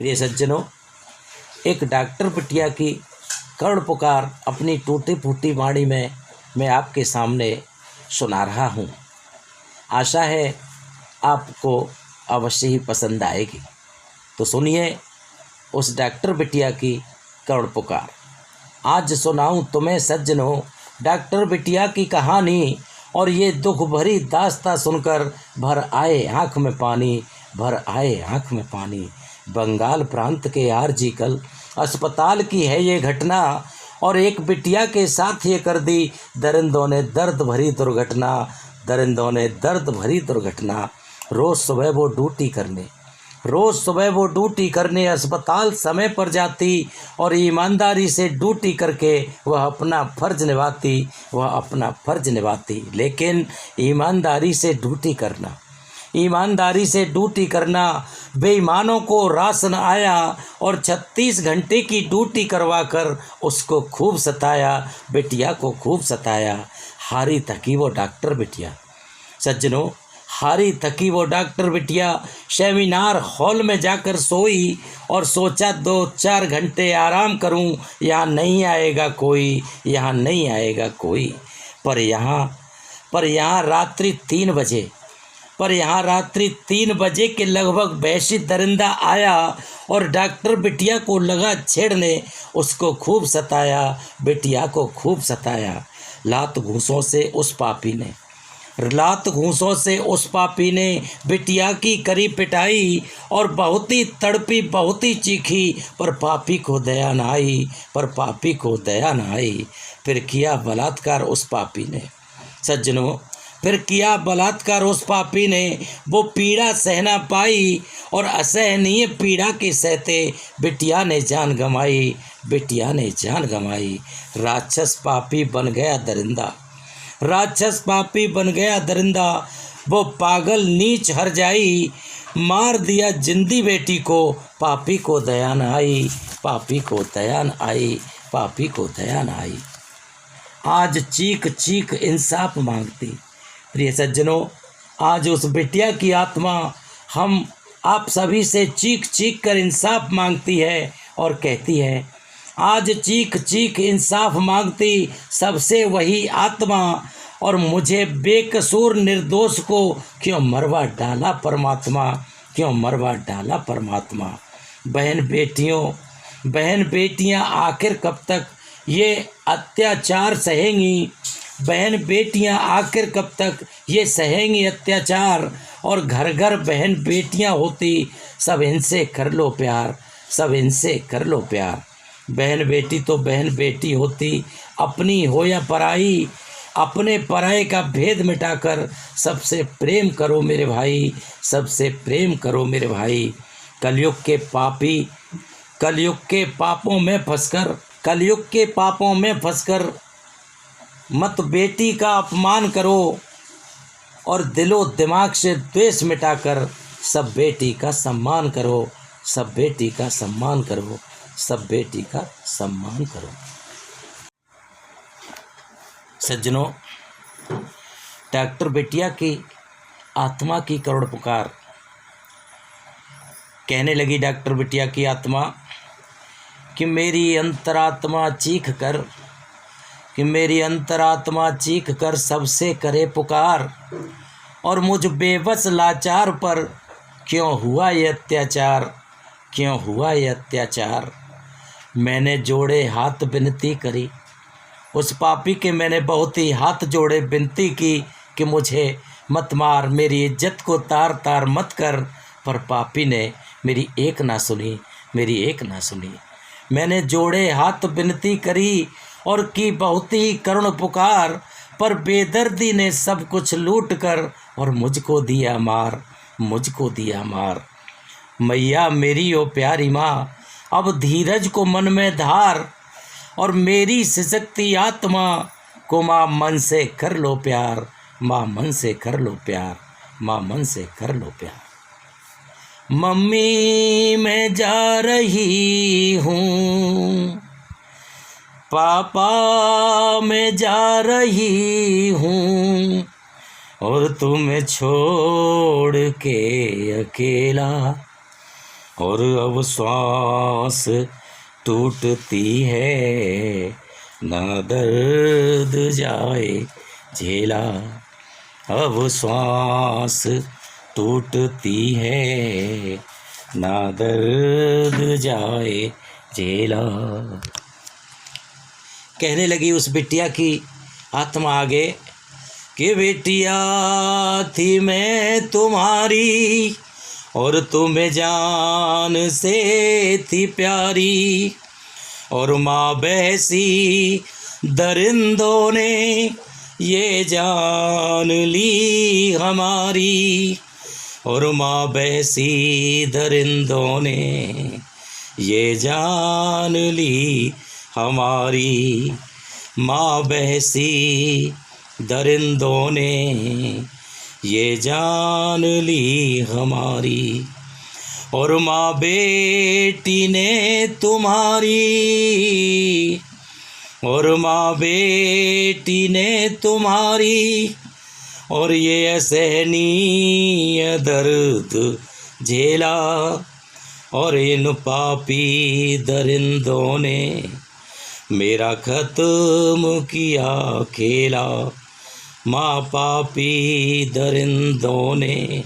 प्रिय सज्जनों, एक डॉक्टर बिटिया की करुण पुकार अपनी टूटी फूटी वाणी में मैं आपके सामने सुना रहा हूँ। आशा है आपको अवश्य ही पसंद आएगी। तो सुनिए उस डॉक्टर बिटिया की करुण पुकार। आज सुनाऊं तुम्हें सज्जनों डॉक्टर बिटिया की कहानी, और ये दुख भरी दास्तां सुनकर भर आए आँख में पानी, भर आए आँख में पानी। बंगाल प्रांत के आरजीकर अस्पताल की है ये घटना, और एक बिटिया के साथ ये कर दी दरिंदों ने दर्द भरी दुर्घटना, दरिंदों ने दर्द भरी दुर्घटना। रोज़ सुबह वो ड्यूटी करने अस्पताल समय पर जाती, और ईमानदारी से ड्यूटी करके वह अपना फ़र्ज निभाती। लेकिन ईमानदारी से ड्यूटी करना बेईमानों को रासन आया, और 36 घंटे की ड्यूटी करवा कर उसको खूब सताया, बिटिया को खूब सताया। हारी थकी वो डॉक्टर बिटिया। सज्जनों, हारी थकी वो डॉक्टर बिटिया सेमिनार हॉल में जाकर सोई, और सोचा 2-4 घंटे आराम करूं, यहाँ नहीं आएगा कोई। पर यहाँ रात्रि 3 बजे के लगभग वैसी दरिंदा आया, और डॉक्टर बिटिया को लगा छेड़ने, उसको खूब सताया, बिटिया को खूब सताया। लात घूंसों से उस पापी ने बिटिया की करी पिटाई, और बहुत ही तड़पी, बहुत ही चीखी, पर पापी को दया न आई। फिर किया बलात्कार उस पापी ने, वो पीड़ा सहना पाई, और असहनीय पीड़ा के सहते बिटिया ने जान गंवाई। राक्षस पापी बन गया दरिंदा, वो पागल नीच हर जाई, मार दिया जिंदी बेटी को, पापी को दया न आई। आज चीख इंसाफ मांगती। प्रिय सज्जनों, आज उस बिटिया की आत्मा हम आप सभी से चीख कर इंसाफ मांगती है, और कहती है, आज चीख इंसाफ मांगती सबसे वही आत्मा, और मुझे बेकसूर निर्दोष को क्यों मरवा डाला परमात्मा। बहन बेटियां आखिर कब तक ये अत्याचार सहेंगी, अत्याचार। और घर घर बहन बेटियां होती, सब इनसे कर लो प्यार। बहन बेटी तो बहन बेटी होती, अपनी हो या पराई, अपने पराये का भेद मिटाकर सबसे प्रेम करो मेरे भाई। कलयुग के पापों में फंसकर मत बेटी का अपमान करो, और दिलो दिमाग से द्वेष मिटाकर सब बेटी का सम्मान करो। सज्जनों, डॉक्टर बिटिया की आत्मा की करुण पुकार। कहने लगी डॉक्टर बिटिया की आत्मा कि मेरी अंतरात्मा चीख कर सबसे करे पुकार, और मुझ बेबस लाचार पर क्यों हुआ ये अत्याचार। मैंने जोड़े हाथ विनती करी, उस पापी के मैंने बहुत ही हाथ जोड़े विनती की कि मुझे मत मार, मेरी इज्जत को तार मत कर। पर पापी ने मेरी एक ना सुनी। मैंने जोड़े हाथ विनती करी और की बहुत ही करुण पुकार, पर बेदर्दी ने सब कुछ लूट कर और मुझको दिया मार। मैया मेरी ओ प्यारी माँ, अब धीरज को मन में धार, और मेरी सिसकती आत्मा को माँ मन से कर लो प्यार। मम्मी मैं जा रही हूँ, पापा मैं जा रही हूँ, और तुम्हें छोड़ के अकेला और अब श्वास टूटती है, ना दर्द जाए झेला। अब श्वास टूटती है, ना दर्द जाए झेला। कहने लगी उस बिटिया की आत्मा आगे कि बिटिया थी मैं तुम्हारी और तुम्हें जान से थी प्यारी, और माँ बहसी दरिंदों ने ये जान ली हमारी, और माँ बहसी दरिंदों ने ये जान ली हमारी। माँ बहसी दरिंदों ने ये जान ली हमारी, और माँ बेटी ने तुम्हारी, और माँ बेटी ने तुम्हारी, और ये असहनीय दर्द झेला, और इन पापी दरिंदों ने मेरा ख़त्म किया खेला। माँ पापी दरिंदों ने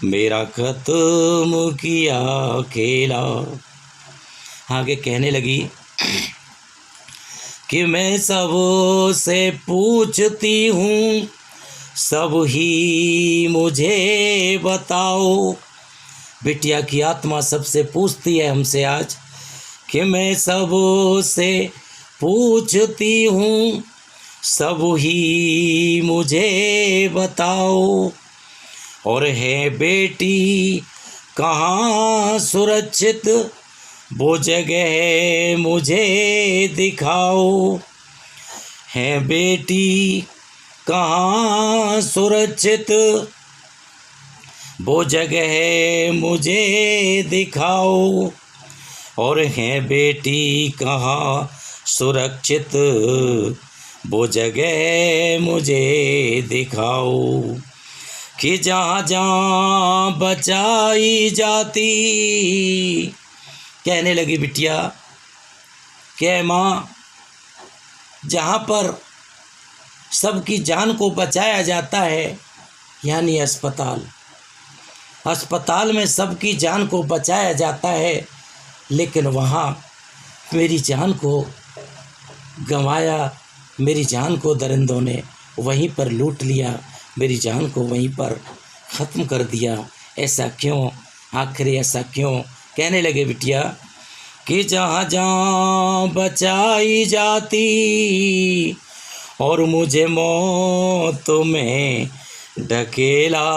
मेरा ख़त्म किया खेला। आगे कहने लगी कि मैं सब से पूछती हूँ, सब ही मुझे बताओ। बिटिया की आत्मा सबसे पूछती है हमसे आज कि मैं सब से पूछती हूँ, सब ही मुझे बताओ। और है बेटी कहाँ सुरक्षित, वो जगह मुझे दिखाओ। है बेटी कहाँ सुरक्षित, वो जगह मुझे दिखाओ। और है बेटी कहाँ सुरक्षित, वो जगह मुझे दिखाओ। कि जहाँ जहाँ बचाई जाती, कहने लगी बिटिया कि माँ जहाँ पर सबकी जान को बचाया जाता है, यानी अस्पताल, अस्पताल में सबकी जान को बचाया जाता है, लेकिन वहाँ मेरी जान को गंवाया, मेरी जान को दरिंदों ने वहीं पर लूट लिया, मेरी जान को वहीं पर ख़त्म कर दिया। ऐसा क्यों, आखिर ऐसा क्यों? कहने लगे बिटिया कि जहाँ जहाँ बचाई जाती, और मुझे मौत में ढकेला,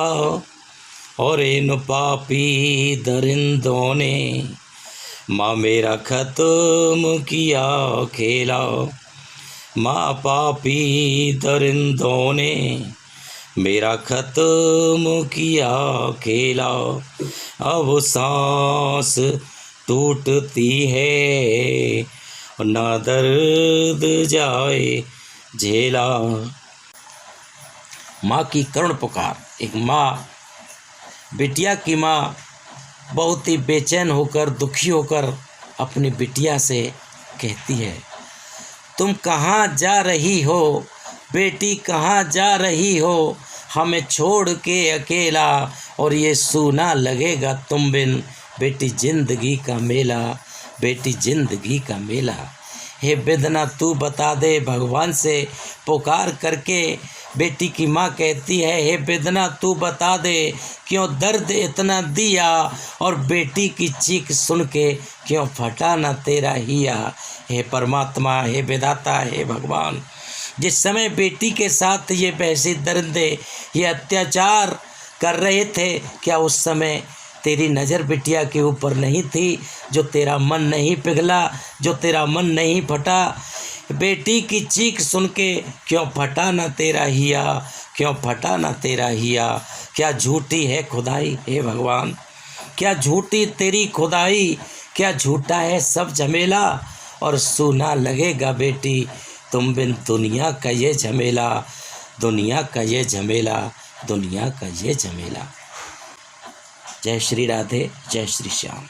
और इन पापी दरिंदों ने माँ मेरा ख़त्म किया खेला। माँ पापी दरिंदों ने मेरा ख़त्म किया खेला। अब सांस टूटती है, ना दर्द जाए झेला। माँ की करुण पुकार। एक माँ, बिटिया की माँ बहुत ही बेचैन होकर, दुखी होकर अपनी बिटिया से कहती है, तुम कहाँ जा रही हो बेटी, कहाँ जा रही हो, हमें छोड़ के अकेला, और ये सूना लगेगा तुम बिन, बेटी जिंदगी का मेला, बेटी जिंदगी का मेला। हे बेदना तू बता दे, भगवान से पुकार करके बेटी की माँ कहती है, हे बेदना तू बता दे, क्यों दर्द इतना दिया, और बेटी की चीख सुन के क्यों फटा ना तेरा हिया। हे परमात्मा, हे विधाता, हे भगवान, जिस समय बेटी के साथ ये वैसे दरिंदे ये अत्याचार कर रहे थे, क्या उस समय तेरी नज़र बिटिया के ऊपर नहीं थी? जो तेरा मन नहीं पिघला, जो तेरा मन नहीं फटा? बेटी की चीख सुन के क्यों फटा ना तेरा हिया, क्यों फटा ना तेरा हिया। क्या झूठी है खुदाई, हे भगवान, क्या झूठी तेरी खुदाई, क्या झूठा है सब झमेला, और सूना लगेगा बेटी तुम बिन दुनिया का ये झमेला, दुनिया का ये झमेला, दुनिया का ये झमेला। जय श्री राधे, जय श्री श्याम।